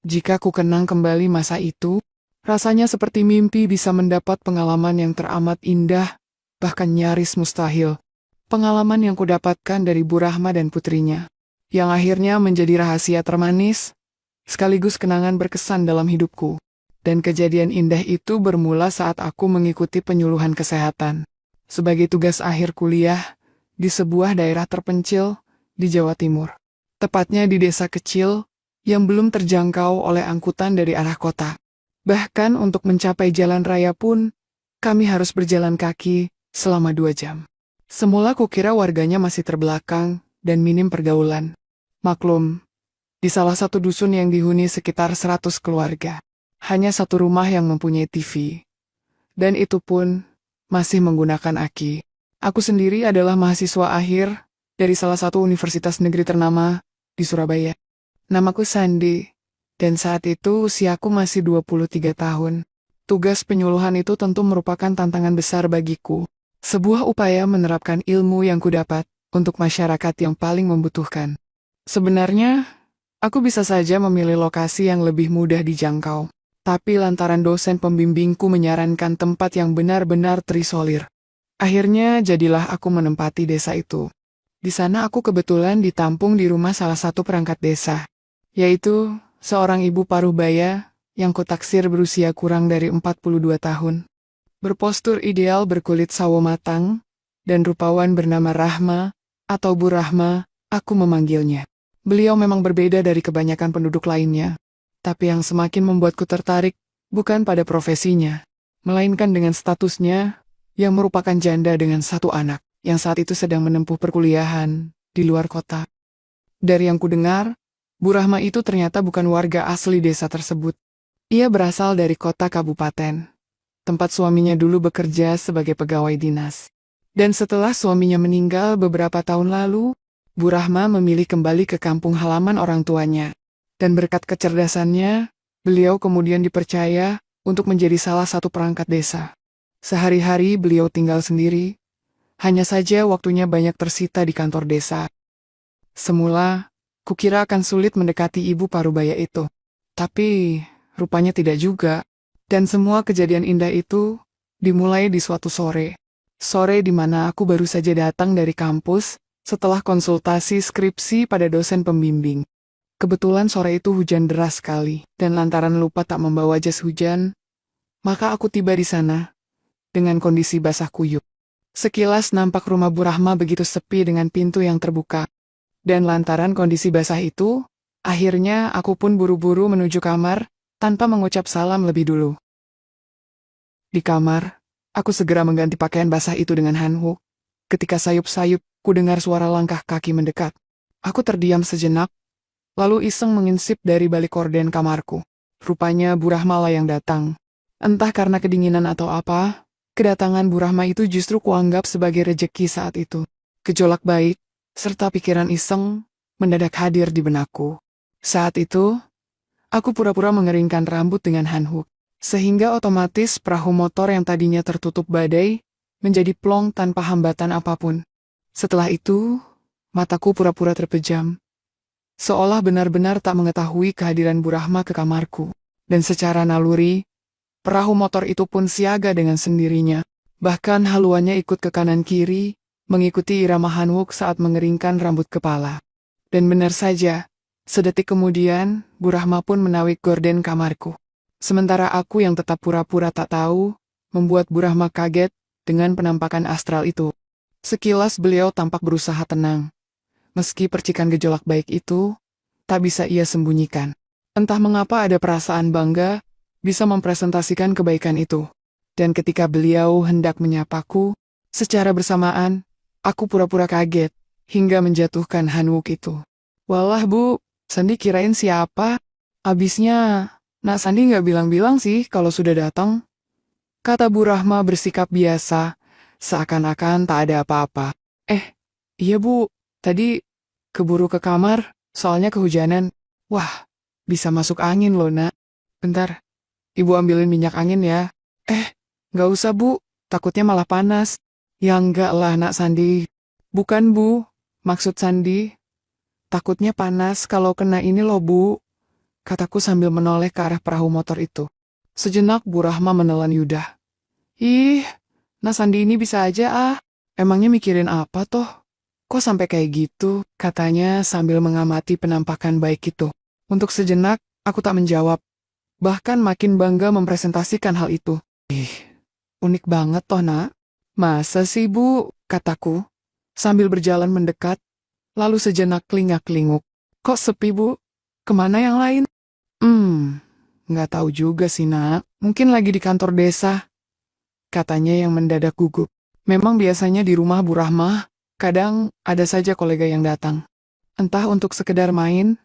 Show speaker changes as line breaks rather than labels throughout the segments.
Jika ku kenang kembali masa itu, rasanya seperti mimpi bisa mendapat pengalaman yang teramat indah, bahkan nyaris mustahil. Pengalaman yang kudapatkan dari Bu Rahma dan putrinya, yang akhirnya menjadi rahasia termanis, sekaligus kenangan berkesan dalam hidupku. Dan kejadian indah itu bermula saat aku mengikuti penyuluhan kesehatan sebagai tugas akhir kuliah di sebuah daerah terpencil di Jawa Timur. Tepatnya di desa kecil yang belum terjangkau oleh angkutan dari arah kota. Bahkan untuk mencapai jalan raya pun, kami harus berjalan kaki selama 2 jam. Semula kukira warganya masih terbelakang dan minim pergaulan. Maklum, di salah satu dusun yang dihuni sekitar 100 keluarga, hanya satu rumah yang mempunyai TV. Dan itu pun masih menggunakan aki. Aku sendiri adalah mahasiswa akhir dari salah satu universitas negeri ternama di Surabaya. Namaku Sandi, dan saat itu usiaku masih 23 tahun. Tugas penyuluhan itu tentu merupakan tantangan besar bagiku. Sebuah upaya menerapkan ilmu yang kudapat untuk masyarakat yang paling membutuhkan. Sebenarnya, aku bisa saja memilih lokasi yang lebih mudah dijangkau. Tapi lantaran dosen pembimbingku menyarankan tempat yang benar-benar terisolir. Akhirnya jadilah aku menempati desa itu. Di sana aku kebetulan ditampung di rumah salah satu perangkat desa, yaitu seorang ibu paruh-baya yang kutaksir berusia kurang dari 42 tahun. Berpostur ideal berkulit sawo matang, dan rupawan bernama Rahma, atau Bu Rahma, aku memanggilnya. Beliau memang berbeda dari kebanyakan penduduk lainnya. Tapi yang semakin membuatku tertarik, bukan pada profesinya, melainkan dengan statusnya, yang merupakan janda dengan satu anak, yang saat itu sedang menempuh perkuliahan di luar kota. Dari yang kudengar, Bu Rahma itu ternyata bukan warga asli desa tersebut. Ia berasal dari kota kabupaten, tempat suaminya dulu bekerja sebagai pegawai dinas. Dan setelah suaminya meninggal beberapa tahun lalu, Bu Rahma memilih kembali ke kampung halaman orang tuanya. Dan berkat kecerdasannya, beliau kemudian dipercaya untuk menjadi salah satu perangkat desa. Sehari-hari beliau tinggal sendiri, hanya saja waktunya banyak tersita di kantor desa. Semula, kukira akan sulit mendekati ibu parubaya itu. Tapi, rupanya tidak juga. Dan semua kejadian indah itu dimulai di suatu sore. Sore di mana aku baru saja datang dari kampus setelah konsultasi skripsi pada dosen pembimbing. Kebetulan sore itu hujan deras sekali, dan lantaran lupa tak membawa jas hujan, maka aku tiba di sana dengan kondisi basah kuyup. Sekilas nampak rumah Bu Rahma begitu sepi dengan pintu yang terbuka. Dan lantaran kondisi basah itu, akhirnya aku pun buru-buru menuju kamar tanpa mengucap salam lebih dulu. Di kamar, aku segera mengganti pakaian basah itu dengan handuk. Ketika sayup-sayup, ku dengar suara langkah kaki mendekat. Aku terdiam sejenak, lalu iseng mengintip dari balik korden kamarku. Rupanya Bu Rahma lah yang datang. Entah karena kedinginan atau apa, kedatangan Bu Rahma itu justru kuanggap sebagai rejeki saat itu. Gejolak baik, serta pikiran iseng, mendadak hadir di benakku. Saat itu, aku pura-pura mengeringkan rambut dengan handuk, sehingga otomatis perahu motor yang tadinya tertutup badai, menjadi plong tanpa hambatan apapun. Setelah itu, mataku pura-pura terpejam, seolah benar-benar tak mengetahui kehadiran Bu Rahma ke kamarku. Dan secara naluri, perahu motor itu pun siaga dengan sendirinya. Bahkan haluannya ikut ke kanan kiri, mengikuti irama handuk saat mengeringkan rambut kepala. Dan benar saja, sedetik kemudian, Bu Rahma pun menawik gorden kamarku. Sementara aku yang tetap pura-pura tak tahu, membuat Bu Rahma kaget dengan penampakan astral itu. Sekilas beliau tampak berusaha tenang. Meski percikan gejolak baik itu, tak bisa ia sembunyikan. Entah mengapa ada perasaan bangga, bisa mempresentasikan kebaikan itu. Dan ketika beliau hendak menyapaku, secara bersamaan, aku pura-pura kaget, hingga menjatuhkan handuk itu. Walah Bu, Sandi kirain siapa? Abisnya, Nak Sandi nggak bilang-bilang sih kalau sudah datang. Kata Bu Rahma bersikap biasa, seakan-akan tak ada apa-apa. Iya Bu, tadi keburu ke kamar, soalnya kehujanan. Wah, bisa masuk angin loh Nak. Bentar, Ibu ambilin minyak angin ya. Nggak usah Bu, takutnya malah panas. Ya enggak lah Nak Sandi. Bukan Bu, maksud Sandi, takutnya panas kalau kena ini loh Bu. kataku sambil menoleh ke arah perahu motor itu. Sejenak Bu Rahma menelan Yudah. Ih, Sandi ini bisa aja ah. Emangnya mikirin apa toh? Kok sampai kayak gitu? Katanya sambil mengamati penampakan baik itu. Untuk sejenak, aku tak menjawab. Bahkan makin bangga mempresentasikan hal itu. Unik banget toh nak. Masa sih Bu? Kataku. Sambil berjalan mendekat, lalu sejenak kelingak-kelinguk. Kok sepi Bu? Kemana yang lain? Nggak tahu juga sih nak. Mungkin lagi di kantor desa. Katanya yang mendadak gugup. Memang biasanya di rumah Bu Rahmah, kadang ada saja kolega yang datang. Entah untuk sekedar main,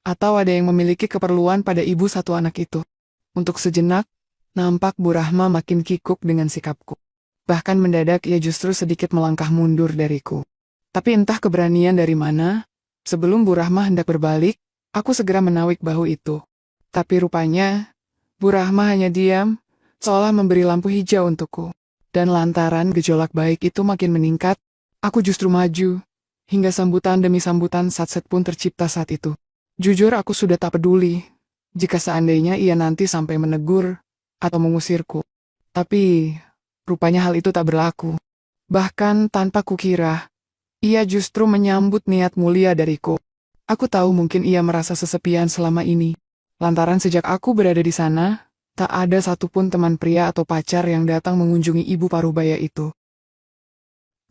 atau ada yang memiliki keperluan pada ibu satu anak itu. Untuk sejenak, nampak Bu Rahma makin kikuk dengan sikapku. Bahkan mendadak ia justru sedikit melangkah mundur dariku. Tapi entah keberanian dari mana, sebelum Bu Rahma hendak berbalik, aku segera menawik bahu itu. Tapi rupanya, Bu Rahma hanya diam, seolah memberi lampu hijau untukku. Dan lantaran gejolak baik itu makin meningkat, aku justru maju, hingga sambutan demi sambutan satset pun tercipta saat itu. Jujur aku sudah tak peduli, jika seandainya ia nanti sampai menegur, atau mengusirku. Tapi, rupanya hal itu tak berlaku. Bahkan tanpa kukira, ia justru menyambut niat mulia dariku. Aku tahu mungkin ia merasa sesepian selama ini. Lantaran sejak aku berada di sana, tak ada satupun teman pria atau pacar yang datang mengunjungi ibu parubaya itu.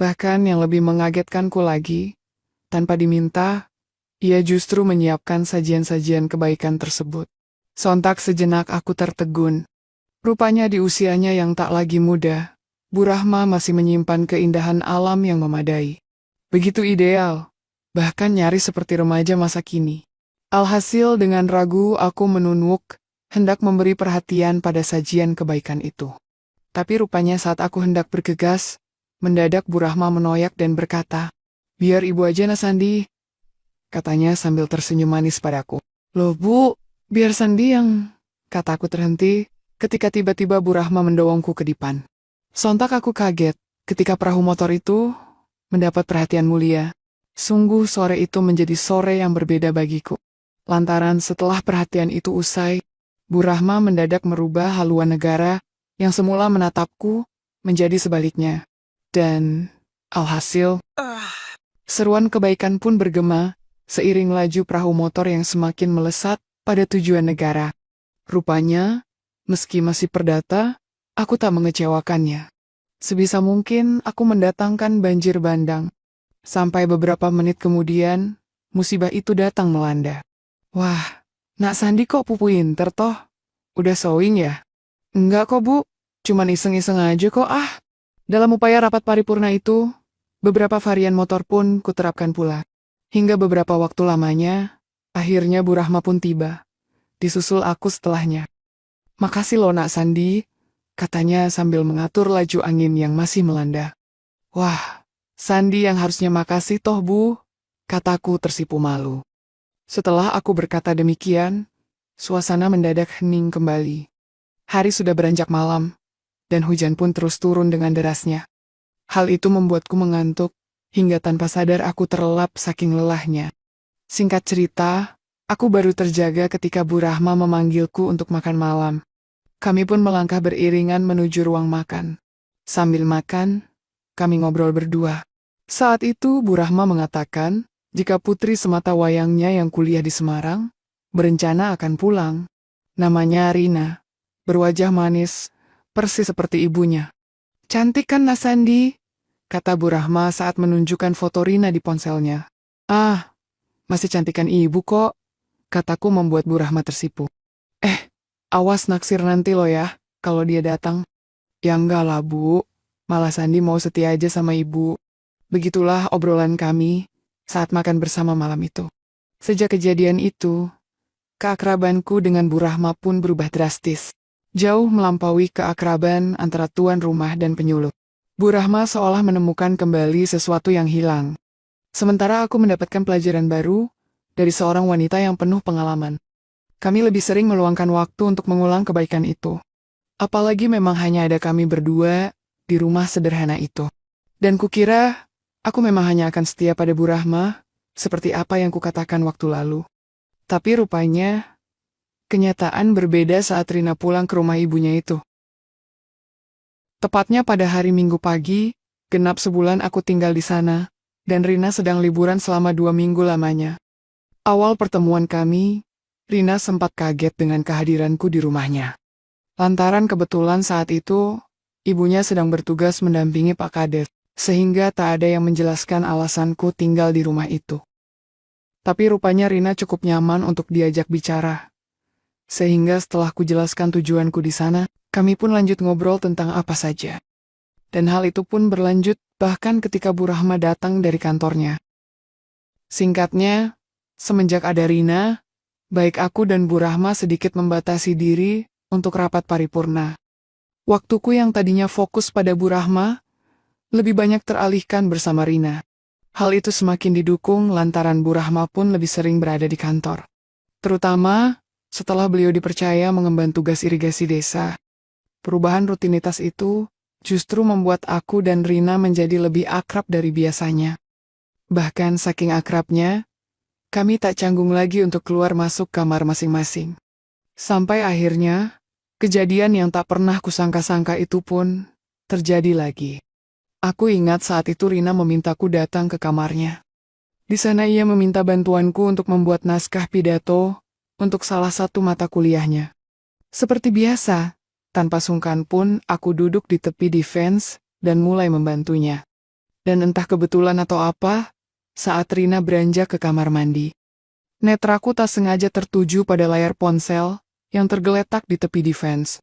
Bahkan yang lebih mengagetkanku lagi, tanpa diminta, ia justru menyiapkan sajian-sajian kebaikan tersebut. Sontak sejenak aku tertegun. Rupanya di usianya yang tak lagi muda, Bu Rahma masih menyimpan keindahan alam yang memadai. Begitu ideal, bahkan nyaris seperti remaja masa kini. Alhasil dengan ragu aku menunuk, hendak memberi perhatian pada sajian kebaikan itu. Tapi rupanya saat aku hendak bergegas, mendadak Bu Rahma menoyak dan berkata, "Biar ibu aja Sandi," katanya sambil tersenyum manis padaku. "Loh Bu, biar Sandi yang..." kataku terhenti, ketika tiba-tiba Bu Rahma mendorongku ke depan. Sontak aku kaget, ketika perahu motor itu mendapat perhatian mulia. Sungguh sore itu menjadi sore yang berbeda bagiku. Lantaran setelah perhatian itu usai, Bu Rahma mendadak merubah haluan negara yang semula menatapku menjadi sebaliknya. Dan, alhasil, seruan kebaikan pun bergema, seiring laju perahu motor yang semakin melesat pada tujuan negara. Rupanya, meski masih perdata, aku tak mengecewakannya. Sebisa mungkin aku mendatangkan banjir bandang. Sampai beberapa menit kemudian, musibah itu datang melanda. Wah, Nak Sandi kok pupu inter toh? Udah sewing ya? Enggak kok Bu, cuman iseng-iseng aja kok ah. Dalam upaya rapat paripurna itu, beberapa varian motor pun kuterapkan pula. Hingga beberapa waktu lamanya, akhirnya Bu Rahma pun tiba. Disusul aku setelahnya. "Makasih loh Nak Sandi," katanya sambil mengatur laju angin yang masih melanda. "Wah, Sandi yang harusnya makasih toh Bu," kataku tersipu malu. Setelah aku berkata demikian, suasana mendadak hening kembali. Hari sudah beranjak malam, dan hujan pun terus turun dengan derasnya. Hal itu membuatku mengantuk, hingga tanpa sadar aku terlelap saking lelahnya. Singkat cerita, aku baru terjaga ketika Bu Rahma memanggilku untuk makan malam. Kami pun melangkah beriringan menuju ruang makan. Sambil makan, kami ngobrol berdua. Saat itu Bu Rahma mengatakan, jika putri semata wayangnya yang kuliah di Semarang, berencana akan pulang. Namanya Rina, berwajah manis, persis seperti ibunya. "Cantik kan Sandi?" kata Bu Rahma saat menunjukkan foto Rina di ponselnya. "Ah, masih cantikan ibu kok," kataku membuat Bu Rahma tersipu. Awas naksir nanti lo ya, kalau dia datang." "Ya enggak lah Bu, malah Sandi mau setia aja sama ibu." Begitulah obrolan kami saat makan bersama malam itu. Sejak kejadian itu, keakrabanku dengan Bu Rahma pun berubah drastis. Jauh melampaui keakraban antara tuan rumah dan penyuluh. Bu Rahma seolah menemukan kembali sesuatu yang hilang. Sementara aku mendapatkan pelajaran baru dari seorang wanita yang penuh pengalaman. Kami lebih sering meluangkan waktu untuk mengulang kebaikan itu. Apalagi memang hanya ada kami berdua di rumah sederhana itu. Dan kukira, aku memang hanya akan setia pada Bu Rahma, seperti apa yang kukatakan waktu lalu. Tapi rupanya, Kenyataan berbeda saat Rina pulang ke rumah ibunya itu. Tepatnya pada hari Minggu pagi, genap sebulan aku tinggal di sana, dan Rina sedang liburan selama 2 minggu lamanya. Awal pertemuan kami, Rina sempat kaget dengan kehadiranku di rumahnya. Lantaran kebetulan saat itu, ibunya sedang bertugas mendampingi Pak Kades, sehingga tak ada yang menjelaskan alasanku tinggal di rumah itu. Tapi rupanya Rina cukup nyaman untuk diajak bicara. Sehingga setelah kujelaskan tujuanku di sana, kami pun lanjut ngobrol tentang apa saja. Dan hal itu pun berlanjut bahkan ketika Bu Rahma datang dari kantornya. Singkatnya, semenjak ada Rina, baik aku dan Bu Rahma sedikit membatasi diri untuk rapat paripurna. Waktuku yang tadinya fokus pada Bu Rahma, lebih banyak teralihkan bersama Rina. Hal itu semakin didukung lantaran Bu Rahma pun lebih sering berada di kantor. Terutama setelah beliau dipercaya mengemban tugas irigasi desa. Perubahan rutinitas itu justru membuat aku dan Rina menjadi lebih akrab dari biasanya. Bahkan saking akrabnya, kami tak canggung lagi untuk keluar masuk kamar masing-masing. Sampai akhirnya, kejadian yang tak pernah kusangka-sangka itu pun terjadi lagi. Aku ingat saat itu Rina memintaku datang ke kamarnya. Di sana ia meminta bantuanku untuk membuat naskah pidato untuk salah satu mata kuliahnya. Seperti biasa, tanpa sungkan pun aku duduk di tepi defense dan mulai membantunya. Dan entah kebetulan atau apa, saat Rina beranjak ke kamar mandi, netraku tak sengaja tertuju pada layar ponsel yang tergeletak di tepi defense.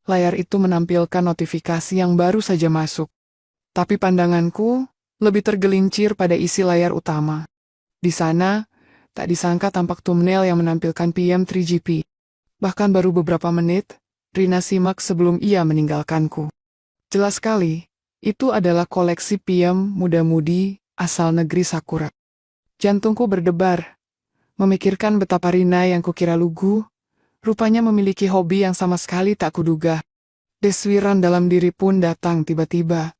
Layar itu menampilkan notifikasi yang baru saja masuk. Tapi pandanganku lebih tergelincir pada isi layar utama. Di sana, tak disangka tampak thumbnail yang menampilkan PM3GP. Bahkan baru beberapa menit, Rina simak sebelum ia meninggalkanku. Jelas sekali, itu adalah koleksi PM muda-mudi asal negeri Sakura. Jantungku berdebar, memikirkan betapa Rina yang kukira lugu, rupanya memiliki hobi yang sama sekali tak kuduga. Deswiran dalam diri pun datang tiba-tiba.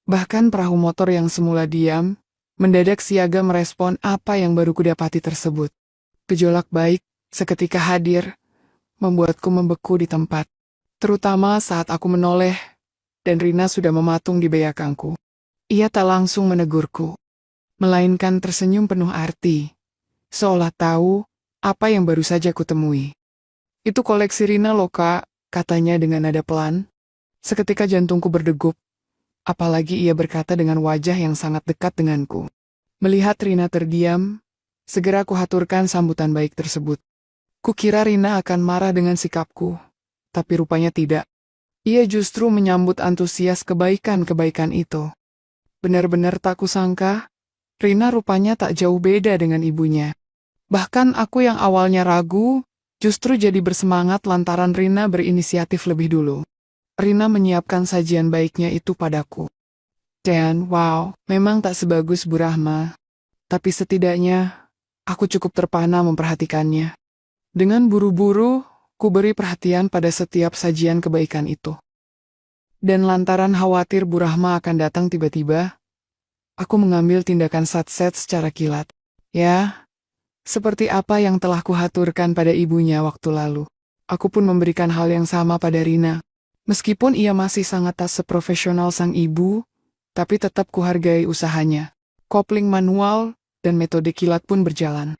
Bahkan perahu motor yang semula diam, mendadak siaga merespon apa yang baru kudapati tersebut. Gejolak baik, seketika hadir, membuatku membeku di tempat. Terutama saat aku menoleh, dan Rina sudah mematung di belakangku. Ia tak langsung menegurku, melainkan tersenyum penuh arti, seolah tahu apa yang baru saja kutemui. Itu koleksi Rina loh kak, katanya dengan nada pelan. Seketika jantungku berdegup, apalagi ia berkata dengan wajah yang sangat dekat denganku. Melihat Rina terdiam, segera kuhaturkan sambutan baik tersebut. Kukira Rina akan marah dengan sikapku, tapi rupanya tidak. Ia justru menyambut antusias kebaikan-kebaikan itu. Benar-benar tak kusangka, Rina rupanya tak jauh beda dengan ibunya. Bahkan aku yang awalnya ragu, justru jadi bersemangat lantaran Rina berinisiatif lebih dulu. Rina menyiapkan sajian baiknya itu padaku. Dan wow, memang tak sebagus Bu Rahma. Tapi setidaknya, aku cukup terpana memperhatikannya. Dengan buru-buru, ku beri perhatian pada setiap sajian kebaikan itu. Dan lantaran khawatir Bu Rahma akan datang tiba-tiba, aku mengambil tindakan satset secara kilat. Ya, seperti apa yang telah kuhaturkan pada ibunya waktu lalu. Aku pun memberikan hal yang sama pada Rina. Meskipun ia masih sangat tak seprofesional sang ibu, tapi tetap kuhargai usahanya. Kopling manual dan metode kilat pun berjalan.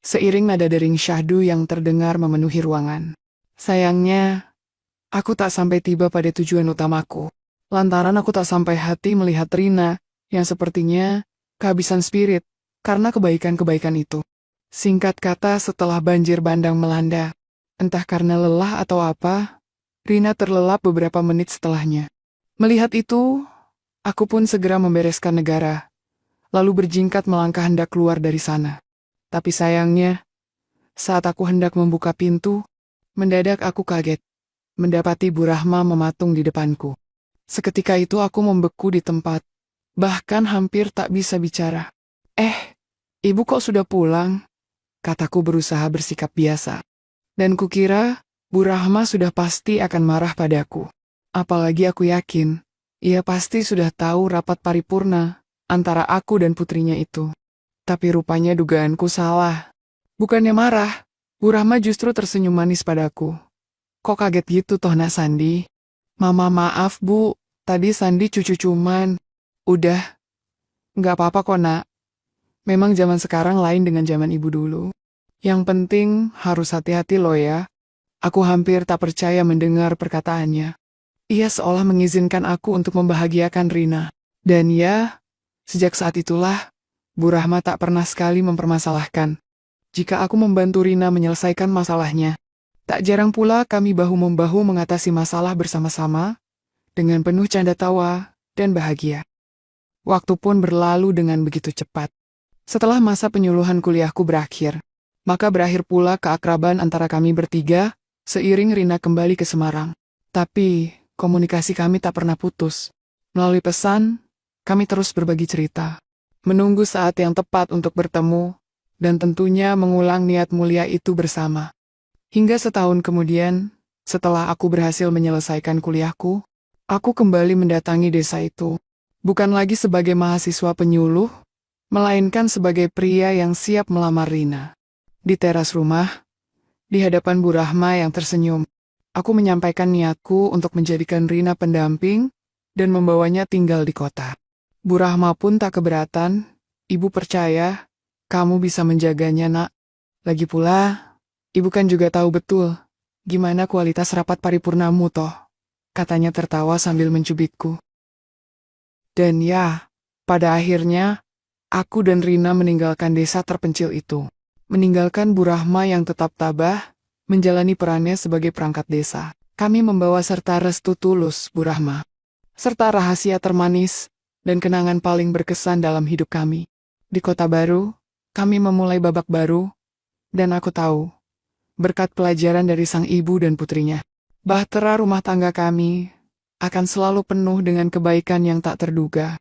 Seiring nada dering syahdu yang terdengar memenuhi ruangan. Sayangnya, aku tak sampai tiba pada tujuan utamaku. Lantaran aku tak sampai hati melihat Rina, yang sepertinya kehabisan spirit, karena kebaikan-kebaikan itu. Singkat kata setelah banjir bandang melanda, entah karena lelah atau apa, Rina terlelap beberapa menit setelahnya. Melihat itu, aku pun segera membereskan negara, lalu berjingkat melangkah hendak keluar dari sana. Tapi sayangnya, saat aku hendak membuka pintu, mendadak aku kaget, mendapati Bu Rahma mematung di depanku. Seketika itu aku membeku di tempat, bahkan hampir tak bisa bicara. Ibu kok sudah pulang? Kataku berusaha bersikap biasa. Dan kukira, Bu Rahma sudah pasti akan marah padaku. Apalagi aku yakin, ia pasti sudah tahu rapat paripurna antara aku dan putrinya itu. Tapi rupanya dugaanku salah. Bukannya marah, Bu Rahma justru tersenyum manis padaku. Kok kaget gitu toh nak Sandi? Mama maaf bu, tadi Sandi cucu cuman. Udah, nggak apa-apa kok nak. Memang zaman sekarang lain dengan zaman ibu dulu. Yang penting harus hati-hati loh ya. Aku hampir tak percaya mendengar perkataannya. Ia seolah mengizinkan aku untuk membahagiakan Rina. Dan ya, sejak saat itulah, Bu Rahma tak pernah sekali mempermasalahkan. Jika aku membantu Rina menyelesaikan masalahnya, tak jarang pula kami bahu-membahu mengatasi masalah bersama-sama, dengan penuh canda tawa dan bahagia. Waktu pun berlalu dengan begitu cepat. Setelah masa penyuluhan kuliahku berakhir, maka berakhir pula keakraban antara kami bertiga, seiring Rina kembali ke Semarang. Tapi, komunikasi kami tak pernah putus. Melalui pesan, kami terus berbagi cerita. Menunggu saat yang tepat untuk bertemu, dan tentunya mengulang niat mulia itu bersama. Hingga setahun kemudian, setelah aku berhasil menyelesaikan kuliahku, aku kembali mendatangi desa itu. Bukan lagi sebagai mahasiswa penyuluh, melainkan sebagai pria yang siap melamar Rina. Di teras rumah, di hadapan Bu Rahma yang tersenyum, aku menyampaikan niatku untuk menjadikan Rina pendamping dan membawanya tinggal di kota. Bu Rahma pun tak keberatan. Ibu percaya, kamu bisa menjaganya nak. Lagi pula, ibu kan juga tahu betul gimana kualitas rapat paripurnamu toh, katanya tertawa sambil mencubitku. Dan ya, pada akhirnya, aku dan Rina meninggalkan desa terpencil itu. Meninggalkan Bu Rahma yang tetap tabah, menjalani perannya sebagai perangkat desa. Kami membawa serta restu tulus Bu Rahma, serta rahasia termanis dan kenangan paling berkesan dalam hidup kami. Di kota baru, kami memulai babak baru, dan aku tahu, berkat pelajaran dari sang ibu dan putrinya, bahtera rumah tangga kami akan selalu penuh dengan kebaikan yang tak terduga.